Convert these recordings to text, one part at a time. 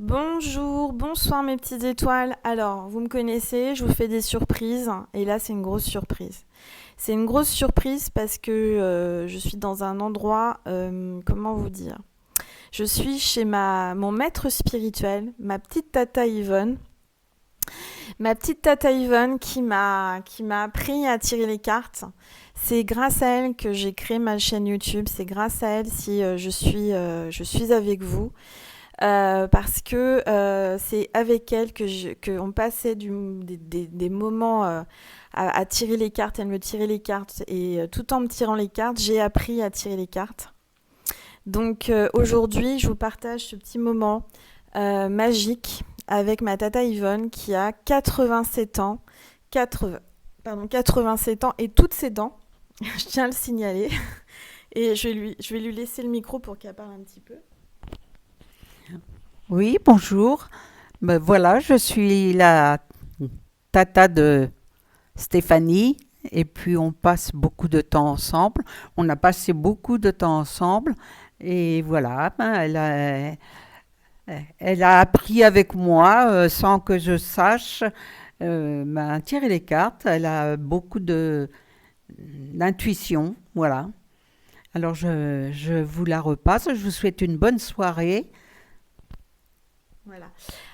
Bonjour, bonsoir mes petites étoiles. Alors, vous me connaissez, je vous fais des surprises et là c'est une grosse surprise. C'est une grosse surprise parce que je suis dans un endroit, comment vous dire? Je suis chez mon maître spirituel, ma petite tata Yvonne. Ma petite tata Yvonne qui m'a appris à tirer les cartes. C'est grâce à elle que j'ai créé ma chaîne YouTube. C'est grâce à elle si je suis avec vous. Parce que c'est avec elle que on passait des moments à tirer les cartes. Elle me tirait les cartes et tout en me tirant les cartes, j'ai appris à tirer les cartes. Donc aujourd'hui, je vous partage ce petit moment magique avec ma tata Yvonne qui a 87 ans, 80, pardon, 87 ans et toutes ses dents. Je tiens à le signaler. Et je vais lui laisser le micro pour qu'elle parle un petit peu. Oui, bonjour. Ben voilà, je suis la tata de Stéphanie et puis on passe beaucoup de temps ensemble. On a passé beaucoup de temps ensemble et voilà, elle a appris avec moi sans que je sache tirer les cartes. Elle a beaucoup d'intuition, voilà. Alors je vous la repasse. Je vous souhaite une bonne soirée. Voilà.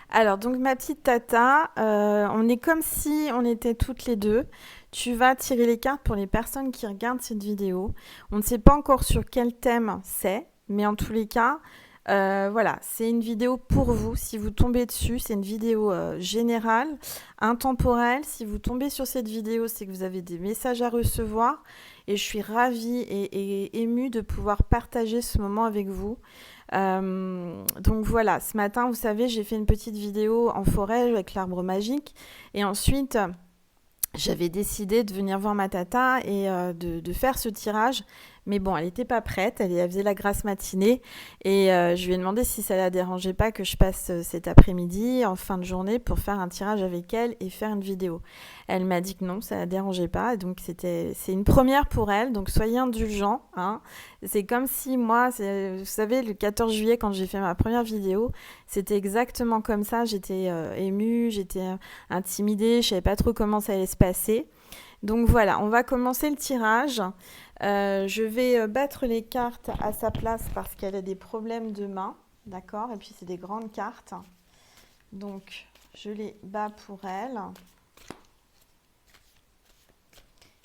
Alors, donc ma petite tata, on est comme si on était toutes les deux. Tu vas tirer les cartes pour les personnes qui regardent cette vidéo. On ne sait pas encore sur quel thème c'est, mais en tous les cas, voilà, c'est une vidéo pour vous. Si vous tombez dessus, c'est une vidéo générale, intemporelle. Si vous tombez sur cette vidéo, c'est que vous avez des messages à recevoir. Et je suis ravie et émue de pouvoir partager ce moment avec vous. Donc voilà, ce matin, vous savez, j'ai fait une petite vidéo en forêt avec l'arbre magique. Et ensuite, j'avais décidé de venir voir ma tata et de faire ce tirage. Mais bon, elle n'était pas prête, elle faisait la grasse matinée. Et je lui ai demandé si ça la dérangeait pas que je passe cet après-midi, en fin de journée, pour faire un tirage avec elle et faire une vidéo. Elle m'a dit que non, ça la dérangeait pas. Et donc c'est une première pour elle, donc soyez indulgents, hein. C'est comme si moi, vous savez, le 14 juillet, quand j'ai fait ma première vidéo, c'était exactement comme ça. J'étais émue, j'étais intimidée, je savais pas trop comment ça allait se passer. Donc voilà, on va commencer le tirage. Je vais battre les cartes à sa place parce qu'elle a des problèmes de main, d'accord? Et puis c'est des grandes cartes. Donc je les bats pour elle.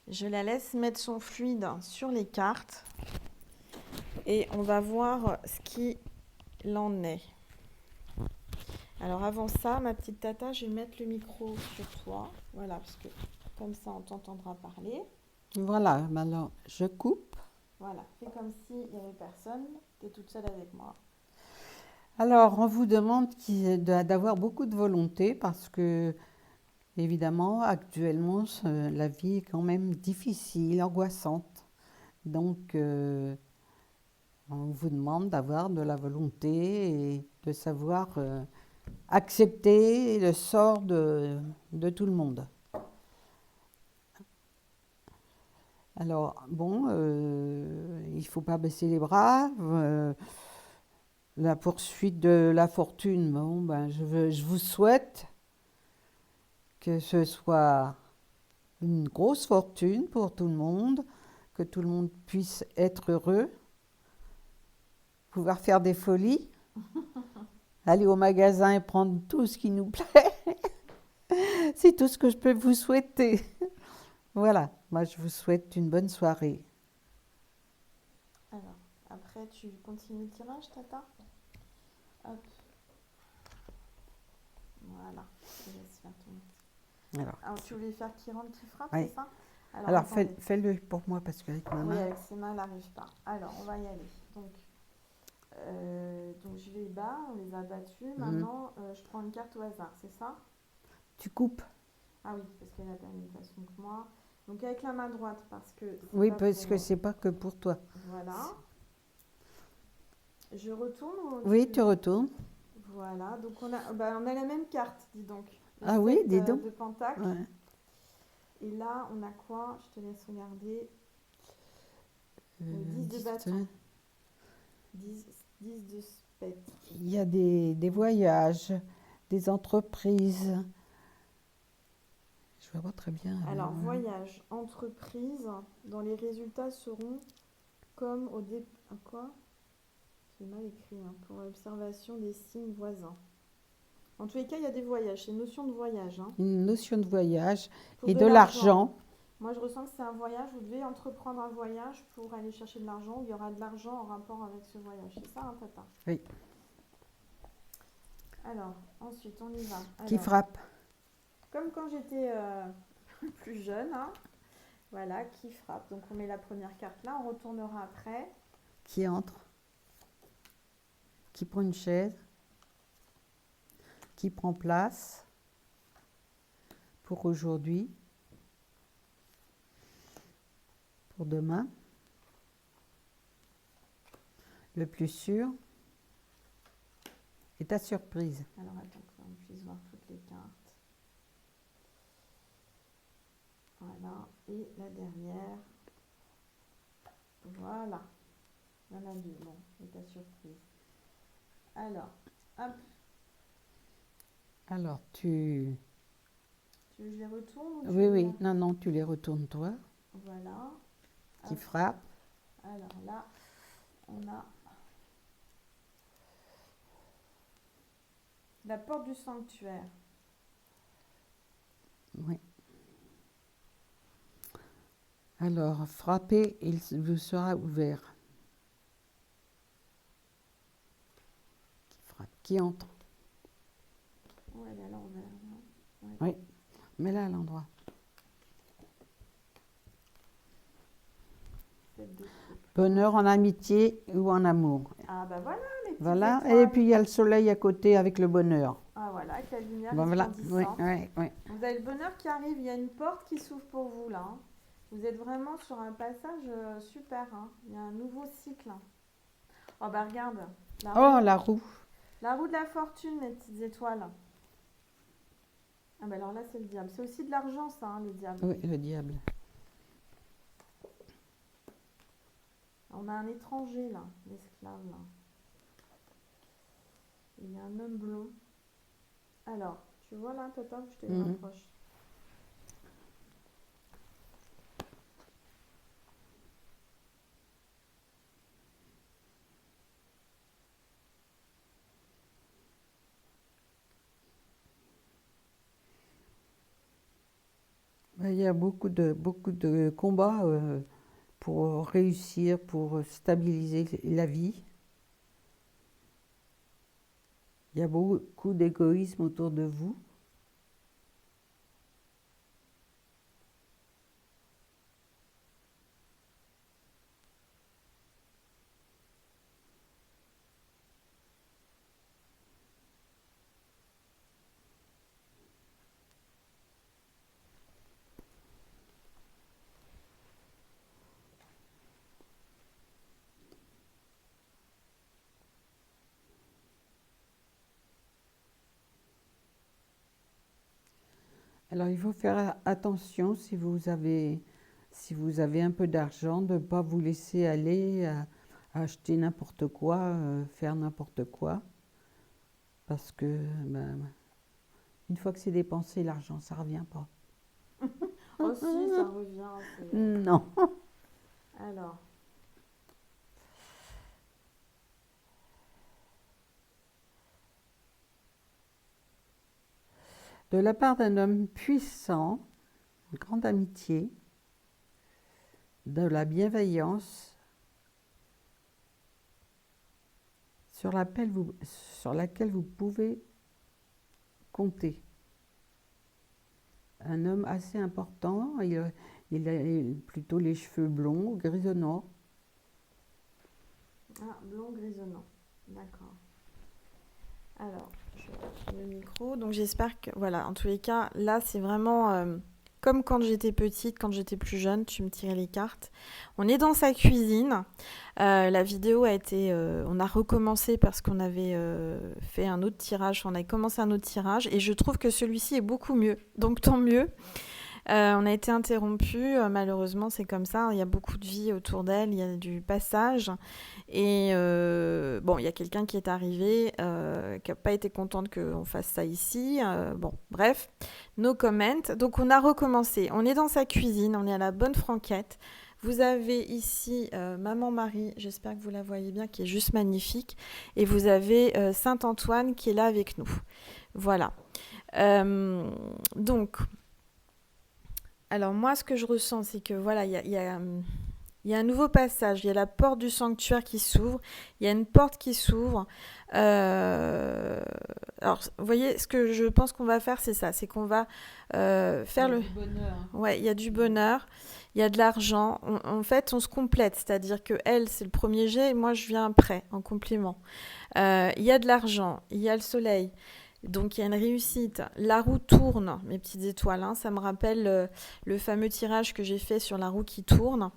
Je la laisse mettre son fluide sur les cartes et on va voir ce qu'il en est. Alors avant ça, ma petite tata, je vais mettre le micro sur toi. Voilà, parce que comme ça on t'entendra parler. Voilà, alors je coupe. Voilà, fais comme s'il n'y avait personne, tu es toute seule avec moi. Alors, on vous demande d'avoir beaucoup de volonté parce que, évidemment, actuellement, la vie est quand même difficile, angoissante. Donc, on vous demande d'avoir de la volonté et de savoir accepter le sort de tout le monde. Alors, bon, il ne faut pas baisser les bras. La poursuite de la fortune, bon, ben, je vous souhaite que ce soit une grosse fortune pour tout le monde, que tout le monde puisse être heureux, pouvoir faire des folies, aller au magasin et prendre tout ce qui nous plaît. C'est tout ce que je peux vous souhaiter. Voilà, moi je vous souhaite une bonne soirée. Alors, après tu continues le tirage, tata. Hop, voilà, je te laisse faire ton... Alors, Alors, tu voulais faire qui rentre, qui frappe, c'est oui. ça? Alors, Alors attendez. fais-le pour moi parce qu'avec ma Oui, main. avec ses mains, elle n'arrive pas. Alors, on va y aller. Donc je les bats, on les a battus. Mhm. Maintenant, je prends une carte au hasard, c'est ça? Tu coupes. Ah oui, parce qu'elle a pas la même façon que moi. Donc avec la main droite, parce que c'est Oui, pas parce que pour... c'est pas que pour toi. Voilà. Je retourne ou Oui, tu retournes. Voilà, donc on a la même carte, dis donc. Le Ah oui, 7 dis donc. de Pentacle. Ouais. Et là, on a quoi? Je te laisse regarder. Le 10 de 10, bâton. 10 de fête. Il y a des voyages, des entreprises. Je vois pas très bien. Alors, voyage, entreprise, dont les résultats seront comme au début. Quoi? C'est mal écrit, hein, pour l'observation des signes voisins. En tous les cas, il y a des voyages, c'est une notion de voyage. Hein. Une notion de voyage Pour et de de l'argent. l'argent. Moi, je ressens que c'est un voyage. Vous devez entreprendre un voyage pour aller chercher de l'argent. Il y aura de l'argent en rapport avec ce voyage. C'est ça, hein, Tata? Oui. Alors, ensuite, on y va. Qui Alors, frappe. comme quand j'étais plus jeune, hein, voilà, qui frappe. Donc, on met la première carte là. On retournera après. Qui entre. Qui prend une chaise. Qui prend place. Pour aujourd'hui. Pour demain. Le plus sûr. Et ta surprise. Alors, attends qu'on puisse voir toutes les cartes. Voilà. Et la dernière. Voilà. Il y en a deux. Bon, et ta surprise. Alors, hop. Alors, tu... Tu veux que je les retourne ou tu Oui, veux oui. la- Non, non, tu les retournes toi. Voilà. Qui Hop. frappe. Alors là, on a la porte du sanctuaire. Oui. Alors, frappez, il vous sera ouvert. Qui frappe. Qui entre. Oh, elle est à l'envers. Là. Ouais. Oui. Mets-la à l'endroit. Tête de coupe. Bonheur en amitié ou en amour. Ah bah voilà, les petites Voilà. étoiles. Et puis, il y a le soleil à côté avec le bonheur. Ah voilà, avec la lumière Bon, voilà. Oui, resplendissante. oui, oui. Vous avez le bonheur qui arrive, il y a une porte qui s'ouvre pour vous là. Hein. Vous êtes vraiment sur un passage super. Hein. Il y a un nouveau cycle. Oh bah regarde, la Oh, roue, la roue. la roue de la fortune, les petites étoiles. Ah bah alors là, c'est le diable. C'est aussi de l'argent, ça, hein, le diable. Oui, le diable. On a un étranger, là, l'esclave, là. Il y a un homme blond. Alors, tu vois là, Tata, je te les Mhm. rapproche. Il y a beaucoup de combats pour réussir, pour stabiliser la vie. Il y a beaucoup d'égoïsme autour de vous. Alors il faut faire attention si vous avez un peu d'argent, de ne pas vous laisser aller à acheter n'importe quoi, faire n'importe quoi. Parce que ben, une fois que c'est dépensé, l'argent, ça ne revient pas. Oh si, ça revient. c'est- Non. Alors, De la part d'un homme puissant, une grande amitié, de la bienveillance sur laquelle vous pouvez compter. Un homme assez important, il a plutôt les cheveux blonds, grisonnants. ah, blond grisonnant. D'accord. Alors, je vais le micro. Donc j'espère que, voilà, en tous les cas, là, c'est vraiment comme quand j'étais petite, quand j'étais plus jeune, tu me tirais les cartes. On est dans sa cuisine. La vidéo a été, on a recommencé parce qu'on avait fait un autre tirage. On a commencé un autre tirage et je trouve que celui-ci est beaucoup mieux. Donc tant mieux. On a été interrompu, malheureusement, c'est comme ça. Il y a beaucoup de vie autour d'elle, il y a du passage. Et bon, il y a quelqu'un qui est arrivé, qui n'a pas été contente qu'on fasse ça ici. Bon, bref, no comment. Donc on a recommencé. On est dans sa cuisine, on est à la bonne franquette. Vous avez ici Maman Marie, j'espère que vous la voyez bien, qui est juste magnifique. Et vous avez Saint-Antoine qui est là avec nous. Voilà. Euh, donc, alors moi, ce que je ressens, c'est que voilà, il y a un nouveau passage. Il y a la porte du sanctuaire qui s'ouvre. Il y a une porte qui s'ouvre. Euh, alors, vous voyez, ce que je pense qu'on va faire, c'est ça. C'est qu'on va Il faire y a le... du bonheur. Ouais, il y a du bonheur. Il y a de l'argent. En fait, on se complète. C'est-à-dire que elle, c'est le premier jet et moi, je viens après, en complément. Il y a de l'argent. Il y a le soleil. Donc il y a une réussite. La roue tourne, mes petites étoiles, hein. Ça me rappelle le fameux tirage que j'ai fait sur la roue qui tourne.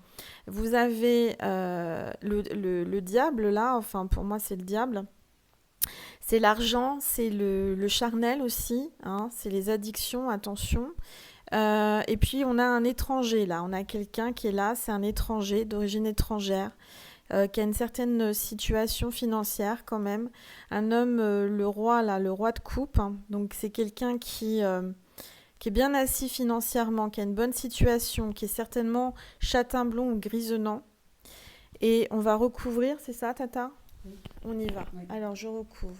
Vous avez le diable là, enfin pour moi c'est le diable. C'est l'argent, c'est le charnel aussi, hein. C'est les addictions, attention. Et puis on a un étranger là, on a quelqu'un qui est là, c'est un étranger d'origine étrangère qui a une certaine situation financière quand même. Un homme, le roi là, le roi de coupe, hein. Donc c'est quelqu'un qui est bien assis financièrement, qui a une bonne situation, qui est certainement châtain blond ou grisonnant. Et on va recouvrir, c'est ça, Tata? Oui. On y va. Oui. Alors je recouvre.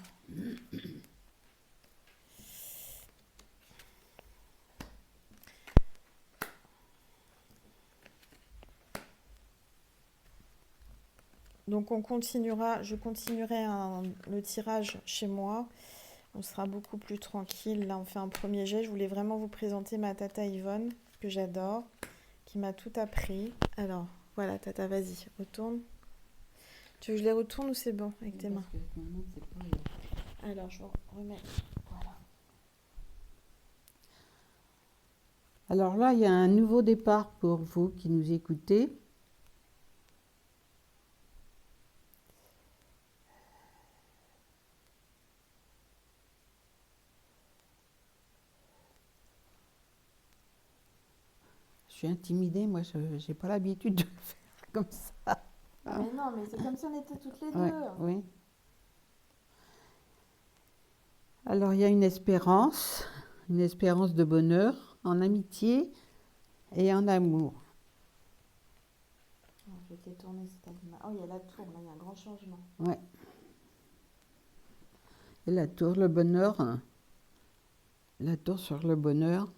Donc on continuera, je continuerai le tirage chez moi. On sera beaucoup plus tranquille. Là, on fait un premier jet. Je voulais vraiment vous présenter ma tata Yvonne, que j'adore, qui m'a tout appris. Alors, voilà, tata, vas-y, retourne. Tu veux que je les retourne ou c'est bon avec tes mains? Parce que maintenant, c'est pas... Alors, je remets. Voilà. Alors là, il y a un nouveau départ pour vous qui nous écoutez. Je suis intimidée, moi, je n'ai pas l'habitude de le faire comme ça. Mais non, mais c'est comme si on était toutes les Ouais, deux. oui. Alors, il y a une espérance de bonheur en amitié et en amour. Oh, je vais te les tourner, c'est oh, il y a la tour, là, il y a un grand changement. Ouais. Et la tour, le bonheur, hein. La tour sur le bonheur.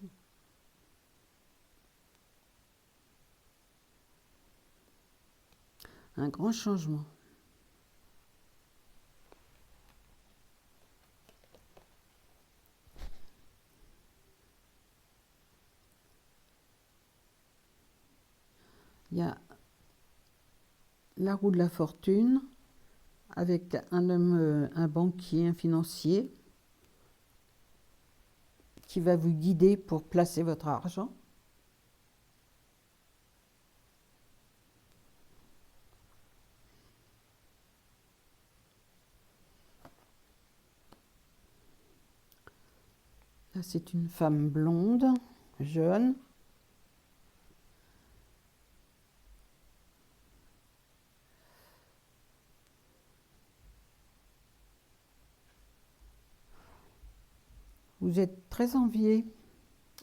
Un grand changement. Il y a la roue de la fortune avec un homme, un banquier, un financier qui va vous guider pour placer votre argent. Là, c'est une femme blonde, jeune. Vous êtes très envié.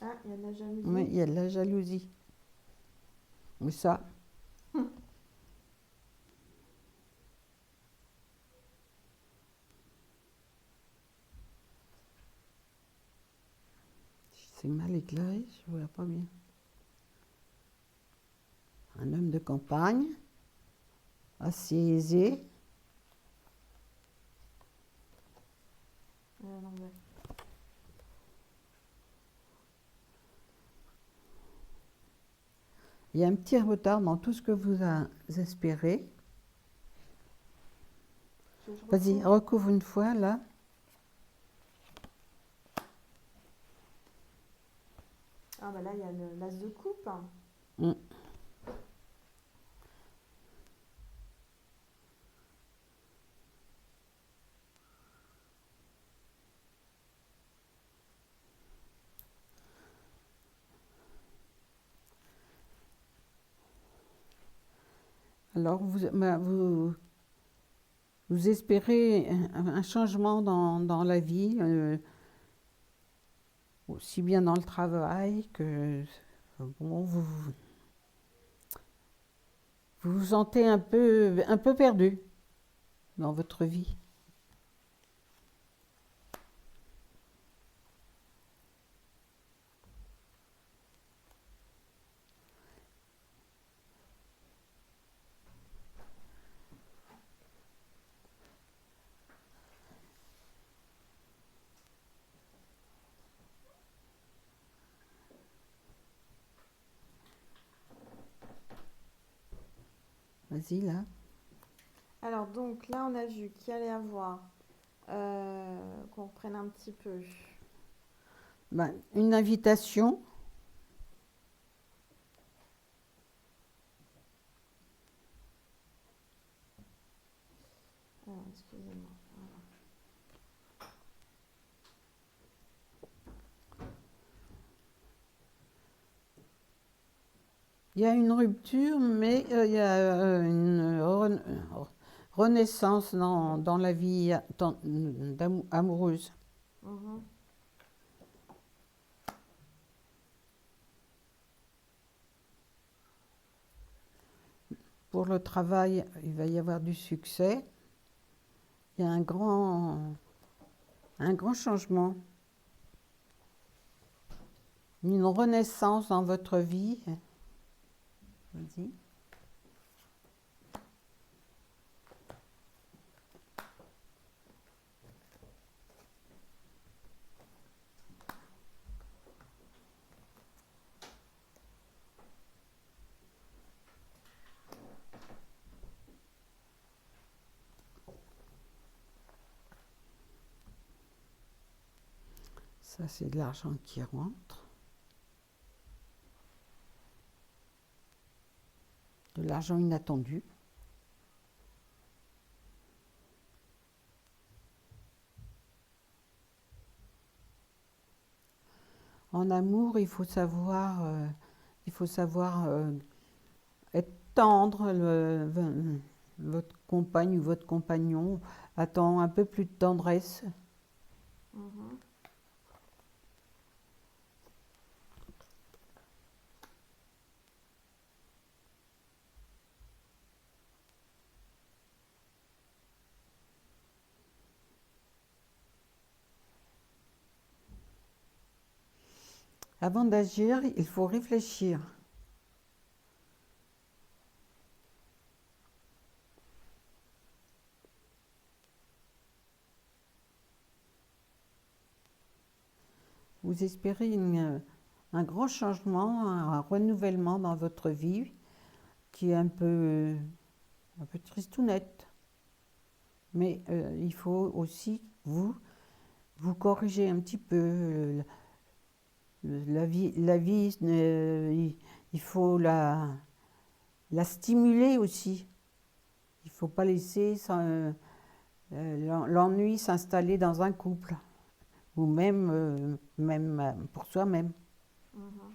Ah, il y a de la jalousie. Oui, il y a de la jalousie. Mais ça, c'est mal éclairé, je ne vois pas bien. Un homme de campagne, assez aisé. Non, ouais. Il y a un petit retard dans tout ce que vous espérez. Vas-y, recouvre une fois, là. Ah, bah là, il y a l'as de coupe. Mm. Alors, vous espérez un changement dans la vie, aussi bien dans le travail que bon, vous vous sentez un peu perdu dans votre vie. Vas-y, là. Alors, donc là, on a vu qu'il allait y avoir, qu'on reprenne un petit peu. Ben, une invitation. Alors, excusez-moi. Il y a une rupture, mais il y a une renaissance dans la vie amoureuse. Mhm. Pour le travail, il va y avoir du succès. Il y a un grand changement, une renaissance dans votre vie. Vas-y. Ça, c'est de l'argent qui rentre. De l'argent inattendu. En amour, il faut savoir être tendre. Votre compagne ou votre compagnon attend un peu plus de tendresse. Mhm. Avant d'agir, il faut réfléchir. Vous espérez un grand changement, un renouvellement dans votre vie qui est un peu tristounette. Mais il faut aussi vous corriger un petit peu. La vie il faut la stimuler aussi. Il ne faut pas laisser l'ennui s'installer dans un couple, ou même pour soi-même. Mhm.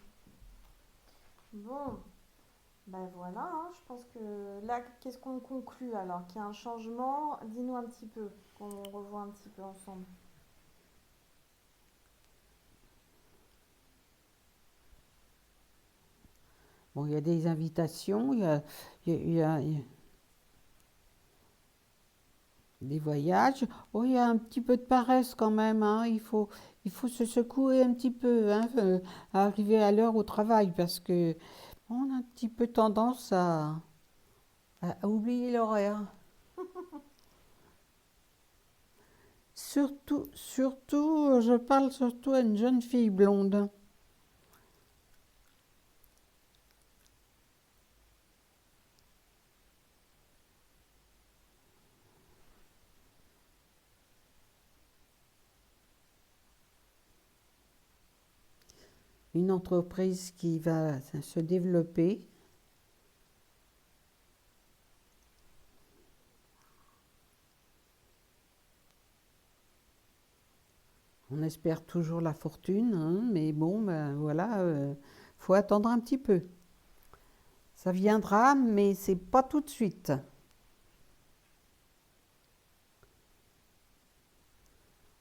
Bon, ben voilà, hein, je pense que là, qu'est-ce qu'on conclut alors? Qu'il y a un changement? Dis-nous un petit peu, qu'on revoit un petit peu ensemble. Bon, il y a des invitations, il y a des voyages. Oh, il y a un petit peu de paresse quand même, hein. Il faut se secouer un petit peu, hein, à arriver à l'heure au travail parce que on a un petit peu tendance à oublier l'horaire. Surtout, je parle surtout à une jeune fille blonde. Une entreprise qui va se développer. On espère toujours la fortune, hein, mais bon, ben voilà, faut attendre un petit peu. Ça viendra, mais c'est pas tout de suite.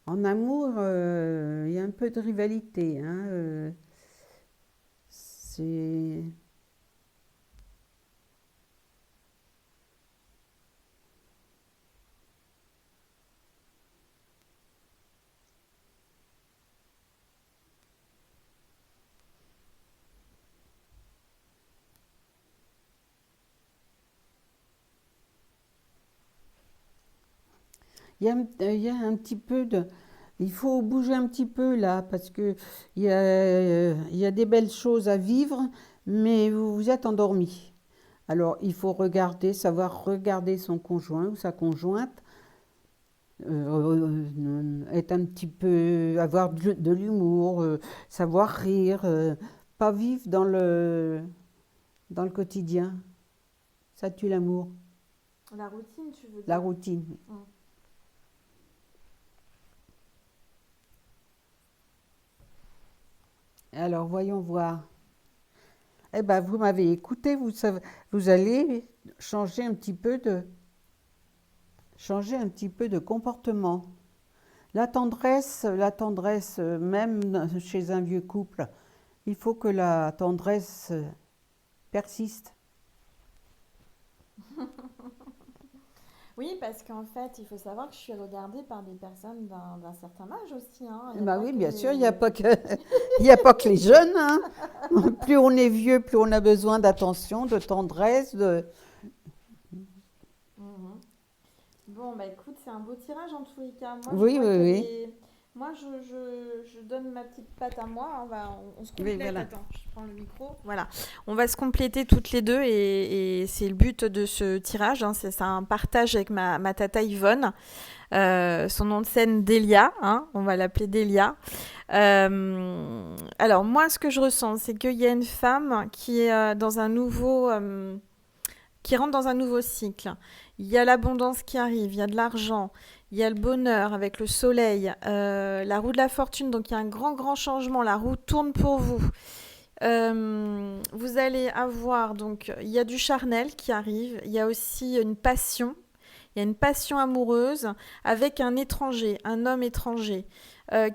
En amour, il y a un peu de rivalité, hein, c'est... Il y a un petit peu de... Il faut bouger un petit peu là, parce que il y a des belles choses à vivre, mais vous vous êtes endormi. Alors, il faut regarder, savoir regarder son conjoint ou sa conjointe, être un petit peu, avoir de l'humour, savoir rire, pas vivre dans le quotidien. Ça tue l'amour, La routine, tu veux la dire? routine. Mm. Alors, voyons voir. Eh ben, vous m'avez écouté, vous allez changer un petit peu de comportement. La tendresse, même chez un vieux couple, il faut que la tendresse persiste. Oui, parce qu'en fait, il faut savoir que je suis regardée par des personnes d'un certain âge aussi, hein. Il n'y a Bah pas oui, que bien sûr, il n'y a les... pas que, il y a pas que les jeunes, hein. Plus on est vieux, plus on a besoin d'attention, de tendresse, de... Mhm. Bon, bah écoute, c'est un beau tirage en tous les cas. Moi, je Oui, vois oui, qu'il y a oui. des... Moi, je donne ma petite patte à moi. On se Oui, complète. voilà. Attends, je prends le micro. Voilà. On va se compléter toutes les deux et c'est le but de ce tirage, hein. C'est un partage avec ma tata Yvonne. Son nom de scène, Delia. Hein, on va l'appeler Delia. Alors, moi, ce que je ressens, c'est qu'il y a une femme qui est dans un nouveau... qui rentre dans un nouveau cycle. Il y a l'abondance qui arrive, il y a de l'argent, il y a le bonheur avec le soleil, la roue de la fortune, donc il y a un grand, grand changement, la roue tourne pour vous. Vous allez avoir, donc, il y a du charnel qui arrive, il y a aussi une passion, il y a une passion amoureuse avec un étranger, un homme étranger,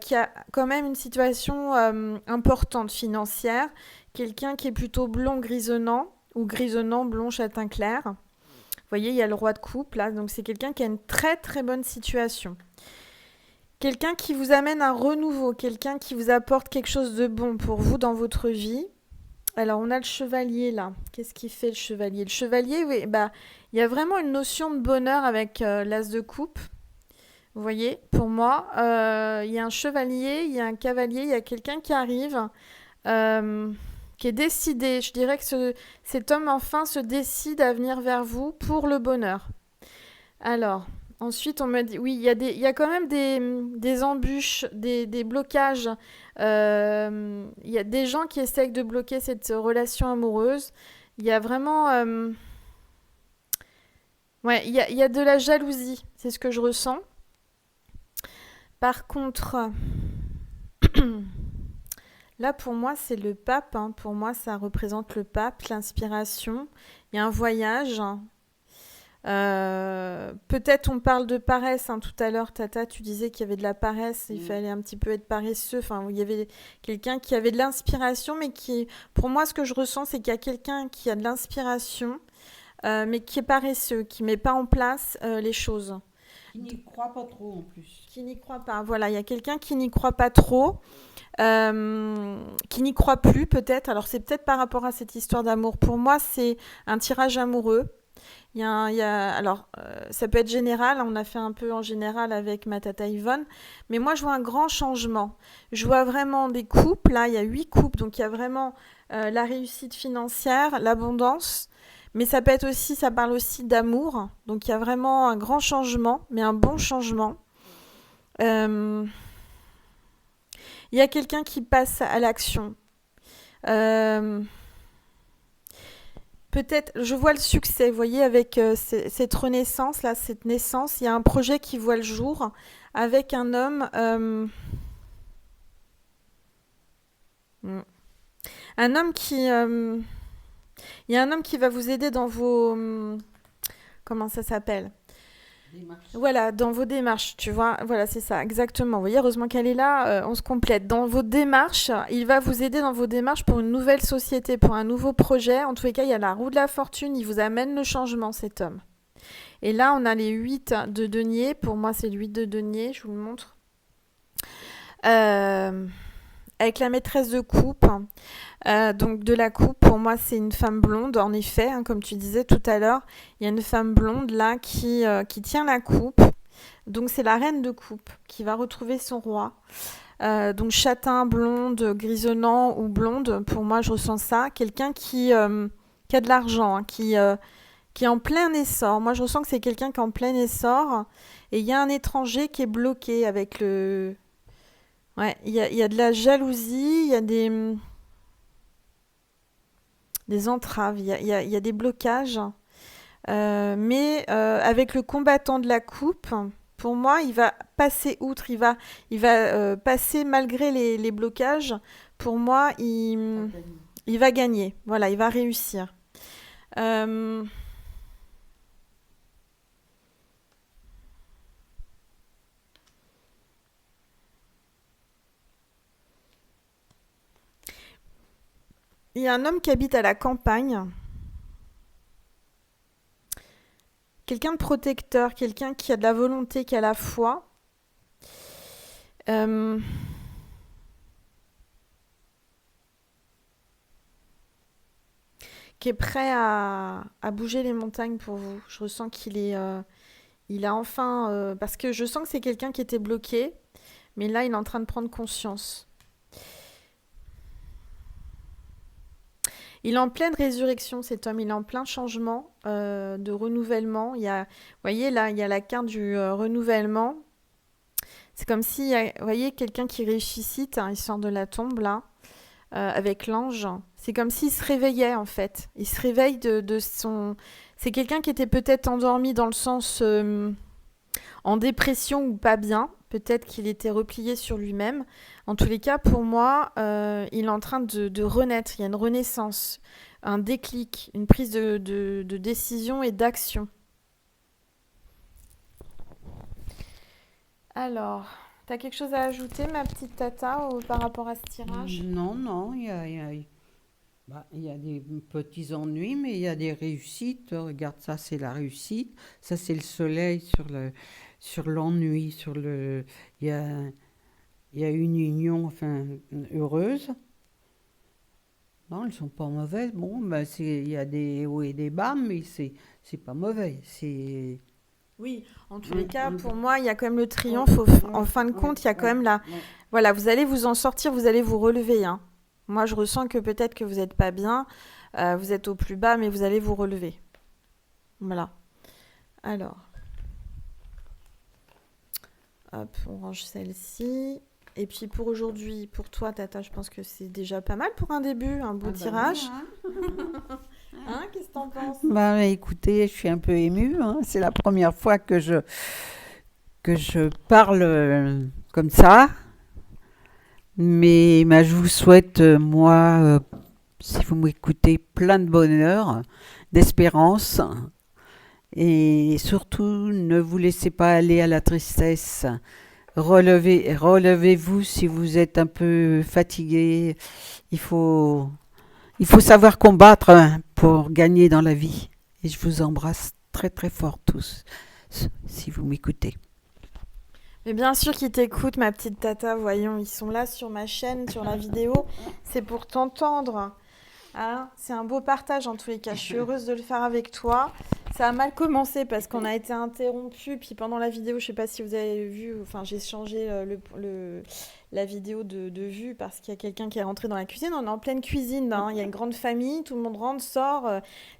qui a quand même une situation importante financière, quelqu'un qui est plutôt blond grisonnant ou grisonnant blond châtain clair. Vous voyez, il y a le roi de coupe là, donc c'est quelqu'un qui a une très très bonne situation. Quelqu'un qui vous amène un renouveau, quelqu'un qui vous apporte quelque chose de bon pour vous dans votre vie. Alors on a le chevalier là. Qu'est-ce qu'il fait le chevalier? Le chevalier, oui, bah il y a vraiment une notion de bonheur avec l'as de coupe. Vous voyez, pour moi, il y a un chevalier, il y a un cavalier, il y a quelqu'un qui arrive, euh, qui est décidé. Je dirais que cet homme enfin se décide à venir vers vous pour le bonheur. Alors, ensuite, on me dit, oui, il y a quand même des embûches, des blocages. Il y a des gens qui essayent de bloquer cette relation amoureuse. Il y a vraiment, ouais, il y a de la jalousie. C'est ce que je ressens. Par contre, là, pour moi, c'est le pape, hein. Pour moi, ça représente le pape, l'inspiration. Il y a un voyage. Peut-être on parle de paresse, hein. Tout à l'heure, Tata, tu disais qu'il y avait de la paresse, il Mm. fallait un petit peu être paresseux. Enfin, il y avait quelqu'un qui avait de l'inspiration, mais qui, pour moi, ce que je ressens, c'est qu'il y a quelqu'un qui a de l'inspiration, mais qui est paresseux, qui met pas en place les choses, Qui n'y croit pas trop en plus. qui n'y croit pas. Voilà, il y a quelqu'un qui n'y croit pas trop. Qui n'y croit plus peut-être. Alors c'est peut-être par rapport à cette histoire d'amour. Pour moi, c'est un tirage amoureux. Alors, ça peut être général, on a fait un peu en général avec ma tata Yvonne, mais moi je vois un grand changement. Je vois vraiment des couples, là il y a 8 couples, donc il y a vraiment la réussite financière, l'abondance, mais ça peut être aussi, ça parle aussi d'amour, donc il y a vraiment un grand changement, mais un bon changement. Euh, il y a quelqu'un qui passe à l'action. Euh, Peut-être, je vois le succès, vous voyez, avec cette renaissance, là, cette naissance, il y a un projet qui voit le jour avec un homme, un homme Il y a un homme qui va vous aider dans vos... comment ça s'appelle? Démarche. Voilà, dans vos démarches, tu vois, voilà, c'est ça, exactement. Vous voyez, heureusement qu'elle est là, on se complète. Dans vos démarches, il va vous aider dans vos démarches pour une nouvelle société, pour un nouveau projet. En tous les cas, il y a la roue de la fortune, il vous amène le changement, cet homme. Et là, on a les 8 de denier. Pour moi, c'est le 8 de denier, je vous le montre. Euh, avec la maîtresse de coupe. Donc de la coupe, pour moi, c'est une femme blonde, en effet, hein, comme tu disais tout à l'heure. Il y a une femme blonde là qui tient la coupe. Donc c'est la reine de coupe qui va retrouver son roi. Donc châtain, blonde, grisonnant ou blonde, pour moi je ressens ça. Quelqu'un qui a de l'argent, hein, qui est en plein essor. Moi je ressens que c'est quelqu'un qui est en plein essor. Et il y a un étranger qui est bloqué avec le... Ouais, il y a de la jalousie, il y a des entraves, il y a des blocages. Mais avec le combattant de la coupe, pour moi, il va passer outre, il va passer malgré les blocages. Pour moi, il va gagner. Voilà, il va réussir. Euh, il y a un homme qui habite à la campagne, quelqu'un de protecteur, quelqu'un qui a de la volonté, qui a la foi, euh, qui est prêt à bouger les montagnes pour vous. Je ressens il a enfin, parce que je sens que c'est quelqu'un qui était bloqué, mais là, il est en train de prendre conscience. Il est en pleine résurrection, cet homme. Il est en plein changement, de renouvellement. Vous voyez, là, il y a la carte du renouvellement. C'est comme si, vous voyez, quelqu'un qui ressuscite, hein, il sort de la tombe, là, avec l'ange. C'est comme s'il se réveillait, en fait. Il se réveille de son... C'est quelqu'un qui était peut-être endormi dans le sens en dépression ou pas bien. Peut-être qu'il était replié sur lui-même. En tous les cas, pour moi, il est en train de renaître. Il y a une renaissance, un déclic, une prise de décision et d'action. Alors, t'as quelque chose à ajouter, ma petite tata, par rapport à ce tirage? Non, non, il y a des petits ennuis, mais il y a des réussites. Regarde, ça c'est la réussite. Ça c'est le soleil sur l'ennui, il y a, il y a une union, enfin, heureuse. Non, elles sont pas mauvaises. Bon, ben il y a des hauts et des bas, mais c'est pas mauvais. C'est, Oui, en tous les hum, cas, hum, pour moi, il y a quand même le ouais, triomphe. En ouais, fin de ouais, compte, il y a quand ouais, même la... ouais. Voilà, vous allez vous en sortir, vous allez vous relever, hein. Moi, je ressens que peut-être que vous n'êtes pas bien, vous êtes au plus bas, mais vous allez vous relever. Voilà. Alors, hop, on range celle-ci. Et puis pour aujourd'hui, pour toi, Tata, je pense que c'est déjà pas mal pour un début, un beau Ah bah oui, tirage. hein. Hein, qu'est-ce que t'en penses? Bah écoutez, je suis un peu émue, hein. C'est la première fois que je parle comme ça. Mais bah, je vous souhaite, moi, si vous m'écoutez, plein de bonheur, d'espérance. Et surtout, ne vous laissez pas aller à la tristesse. Relevez-vous si vous êtes un peu fatigué. Il faut, il faut savoir combattre hein, pour gagner dans la vie. Et je vous embrasse très très fort tous, si vous m'écoutez. Mais bien sûr qu'ils t'écoutent, ma petite Tata, voyons, ils sont là sur ma chaîne, sur la vidéo. C'est pour t'entendre. Hein, c'est un beau partage en tous les cas. Je suis heureuse de le faire avec toi. Ça a mal commencé parce qu'on a été interrompu. Puis pendant la vidéo, je sais pas si vous avez vu, enfin j'ai changé la vidéo de vue parce qu'il y a quelqu'un qui est rentré dans la cuisine. On est en pleine cuisine, hein. Il y a une grande famille, tout le monde rentre, sort,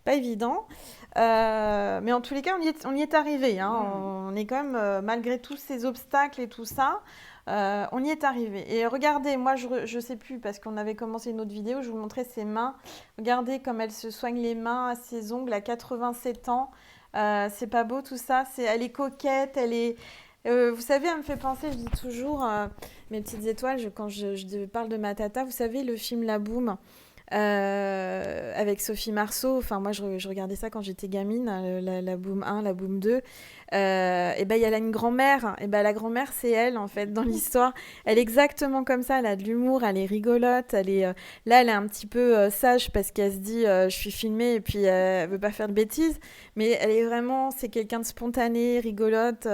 pas évident. Mais en tous les cas, on y est arrivé, hein. On est quand même, malgré tous ces obstacles et tout ça, on y est arrivé. Et regardez, moi je sais plus parce qu'on avait commencé une autre vidéo, je vous montrais ses mains. Regardez comme elle se soigne les mains, ses ongles à 87 ans. C'est pas beau tout ça. Elle est coquette, vous savez, elle me fait penser, je dis toujours, mes petites étoiles, quand je parle de ma tata, vous savez, le film La Boum, avec Sophie Marceau. Enfin, moi, je regardais ça quand j'étais gamine, la Boom 1, la Boom 2. Et ben, il y a là une grand-mère. Et ben, la grand-mère, c'est elle, en fait, dans l'histoire. Elle est exactement comme ça. Elle a de l'humour, elle est rigolote. Là, elle est un petit peu sage parce qu'elle se dit je suis filmée et puis elle veut pas faire de bêtises. Mais elle est vraiment, c'est quelqu'un de spontané, rigolote.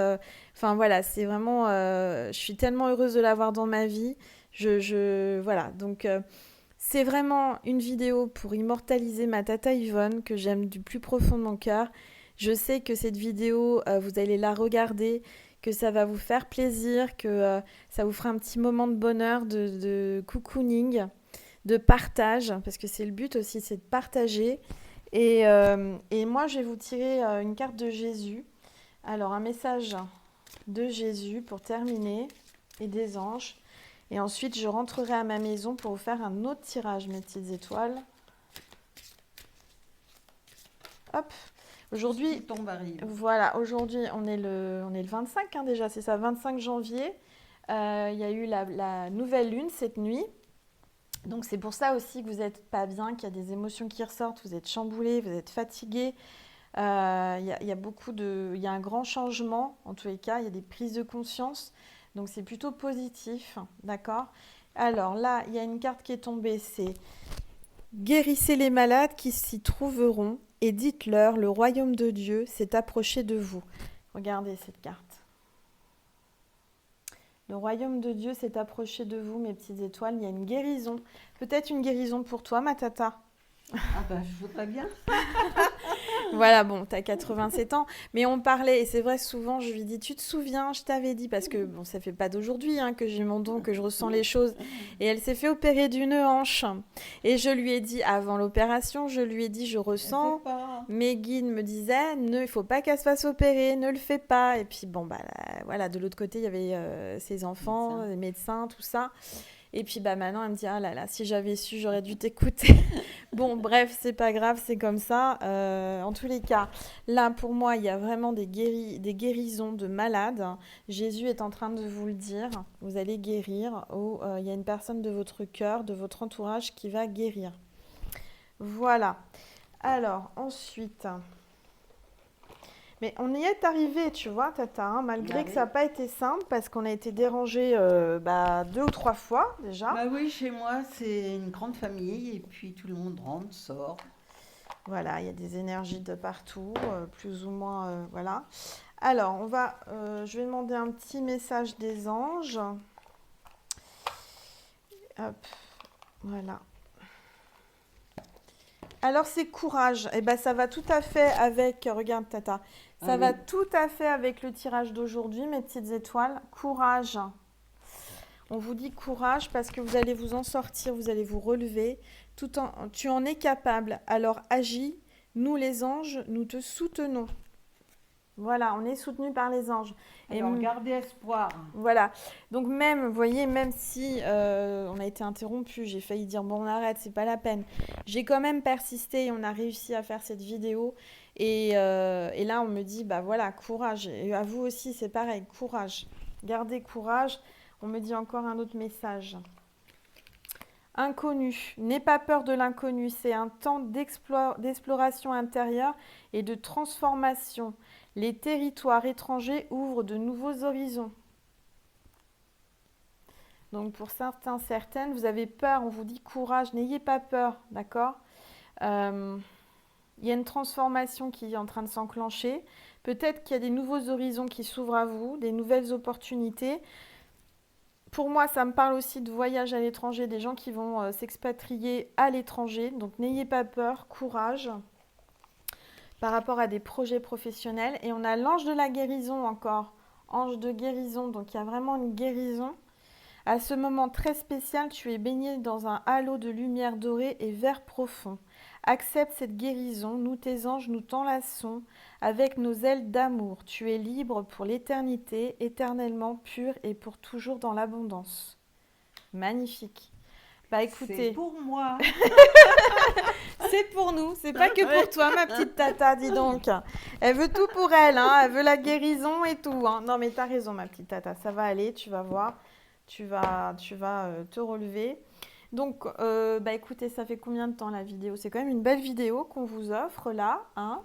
Enfin, voilà, c'est vraiment. Je suis tellement heureuse de l'avoir dans ma vie. Voilà. Donc. C'est vraiment une vidéo pour immortaliser ma tata Yvonne que j'aime du plus profond de mon cœur. Je sais que cette vidéo, vous allez la regarder, que ça va vous faire plaisir, que ça vous fera un petit moment de bonheur, de cocooning, de partage, parce que c'est le but aussi, c'est de partager. Et moi, je vais vous tirer une carte de Jésus. Alors, un message de Jésus pour terminer, et des anges. Et ensuite, je rentrerai à ma maison pour vous faire un autre tirage, mes petites étoiles. Hop. Aujourd'hui, Tombe arrive. voilà, aujourd'hui, on est le 25 hein, déjà, c'est ça, 25 janvier. Il y a eu la nouvelle lune cette nuit. Donc c'est pour ça aussi que vous n'êtes pas bien, qu'il y a des émotions qui ressortent, vous êtes chamboulé, vous êtes fatigué. Il y a il y a un grand changement, en tous les cas, il y a des prises de conscience. Donc c'est plutôt positif, d'accord? Alors là, il y a une carte qui est tombée, c'est guérissez les malades qui s'y trouveront et dites-leur, le royaume de Dieu s'est approché de vous. Regardez cette carte. Le royaume de Dieu s'est approché de vous, mes petites étoiles. Il y a une guérison. Peut-être une guérison pour toi, ma tata. Ah ben, je voudrais bien. Voilà, bon, t'as 87 ans, mais on parlait, et c'est vrai, souvent, je lui dis, tu te souviens, je t'avais dit, parce que, bon, ça fait pas d'aujourd'hui hein, que j'ai mon don, que je ressens les choses, et elle s'est fait opérer d'une hanche, et je lui ai dit, avant l'opération, je lui ai dit, je ressens, mes guides me disaient, il faut pas qu'elle se fasse opérer, ne le fais pas, et puis, bon, bah, là, voilà, de l'autre côté, il y avait ses enfants, les médecins, tout ça. Et puis bah maintenant elle me dit ah là là si j'avais su j'aurais dû t'écouter. Bon bref c'est pas grave c'est comme ça. En tous les cas là pour moi il y a vraiment des guérisons de malades. Jésus est en train de vous le dire. Vous allez guérir ou il y a une personne de votre cœur, de votre entourage qui va guérir. Voilà. Alors ensuite. Mais on y est arrivé, tu vois, Tata, hein, malgré que ça n'a pas été simple, parce qu'on a été dérangé 2 ou 3 fois déjà. Bah oui, chez moi, c'est une grande famille et puis tout le monde rentre, sort. Voilà, il y a des énergies de partout, plus ou moins, voilà. Alors, je vais demander un petit message des anges. Hop, voilà. Alors, c'est courage. Eh ben, ça va tout à fait avec, regarde, Tata, ça va tout à fait avec le tirage d'aujourd'hui, mes petites étoiles. Courage. On vous dit courage parce que vous allez vous en sortir, vous allez vous relever. Tu en es capable. Alors agis. Nous, les anges, nous te soutenons. Voilà, on est soutenus par les anges. Alors, gardez espoir. Voilà. Donc même, vous voyez, même si on a été interrompu, j'ai failli dire bon on arrête, c'est pas la peine. J'ai quand même persisté et on a réussi à faire cette vidéo. Et là, on me dit bah voilà, courage. Et à vous aussi, c'est pareil, courage. Gardez courage. On me dit encore un autre message. Inconnu. N'aie pas peur de l'inconnu. C'est un temps d'exploration intérieure et de transformation. Les territoires étrangers ouvrent de nouveaux horizons. Donc pour certains, certaines, vous avez peur, on vous dit courage, n'ayez pas peur, d'accord? Il y a une transformation qui est en train de s'enclencher. Peut-être qu'il y a des nouveaux horizons qui s'ouvrent à vous, des nouvelles opportunités. Pour moi, ça me parle aussi de voyage à l'étranger, des gens qui vont s'expatrier à l'étranger. Donc n'ayez pas peur, courage par rapport à des projets professionnels. Et on a l'ange de la guérison encore, ange de guérison, donc il y a vraiment une guérison. À ce moment très spécial, tu es baigné dans un halo de lumière dorée et vert profond. Accepte cette guérison, nous tes anges, nous t'enlaçons avec nos ailes d'amour. Tu es libre pour l'éternité, éternellement pur et pour toujours dans l'abondance. Magnifique. Bah écoutez, c'est pour moi. c'est pour nous, c'est pas que pour toi ma petite tata, dis donc. Elle veut tout pour elle, hein. Elle veut la guérison et tout. Hein. Non mais t'as raison ma petite tata, ça va aller, tu vas voir. Tu vas te relever. Donc, bah écoutez, ça fait combien de temps la vidéo? C'est quand même une belle vidéo qu'on vous offre là, hein.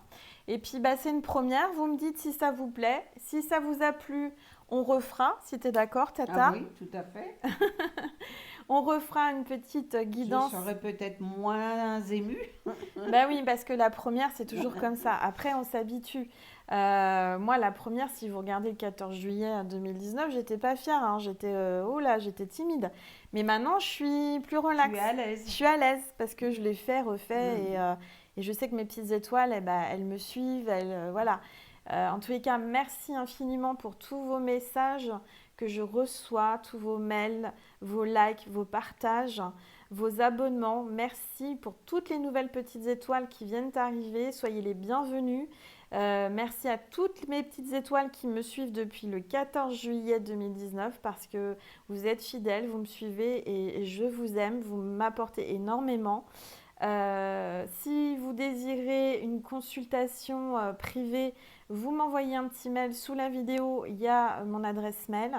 Et puis, bah, c'est une première. Vous me dites si ça vous plaît. Si ça vous a plu, on refera, si tu es d'accord, Ah Tata. oui, tout à fait. On refera une petite Je guidance. serais peut-être moins émue. Bah oui, parce que la première, c'est toujours comme ça. Après, on s'habitue. Moi, la première, si vous regardez le 14 juillet 2019, j'étais pas fière, hein. J'étais, oh là, j'étais timide. Mais maintenant, je suis plus Tu es relaxe. à Je l'aise. suis à l'aise parce que je l'ai fait, refait Mhm. et je sais que mes petites étoiles, eh ben, elles me suivent. Voilà. En tous les cas, merci infiniment pour tous vos messages que je reçois, tous vos mails, vos likes, vos partages, vos abonnements. Merci pour toutes les nouvelles petites étoiles qui viennent d'arriver. Soyez les bienvenus. Merci à toutes mes petites étoiles qui me suivent depuis le 14 juillet 2019 parce que vous êtes fidèles, vous me suivez et je vous aime, vous m'apportez énormément. Si vous désirez une consultation privée, vous m'envoyez un petit mail sous la vidéo, il y a mon adresse mail.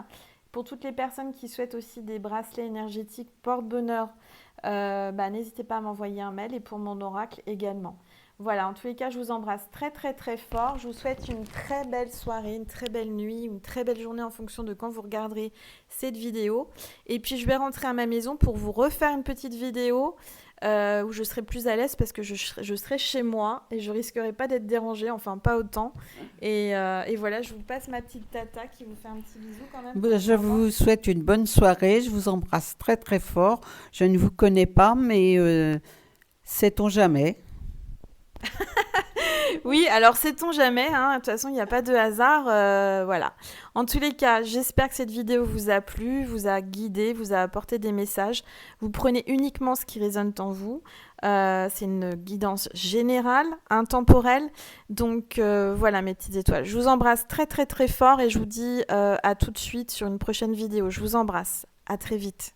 Pour toutes les personnes qui souhaitent aussi des bracelets énergétiques porte-bonheur, bah, n'hésitez pas à m'envoyer un mail et pour mon oracle également. Voilà, en tous les cas, je vous embrasse très très très fort. Je vous souhaite une très belle soirée, une très belle nuit, une très belle journée en fonction de quand vous regarderez cette vidéo. Et puis, je vais rentrer à ma maison pour vous refaire une petite vidéo où je serai plus à l'aise parce que je serai chez moi et je risquerai pas d'être dérangée, enfin pas autant. Et voilà, je vous passe ma petite tata qui vous fait un petit bisou quand même pour Je dire au revoir. vous souhaite une bonne soirée. Je vous embrasse très très fort. Je ne vous connais pas, mais sait-on jamais. Oui, alors sait-on jamais, hein, de toute façon, il n'y a pas de hasard, voilà. En tous les cas, j'espère que cette vidéo vous a plu, vous a guidé, vous a apporté des messages. Vous prenez uniquement ce qui résonne en vous. C'est une guidance générale, intemporelle. Donc voilà mes petites étoiles. Je vous embrasse très très très fort et je vous dis à tout de suite sur une prochaine vidéo. Je vous embrasse. À très vite.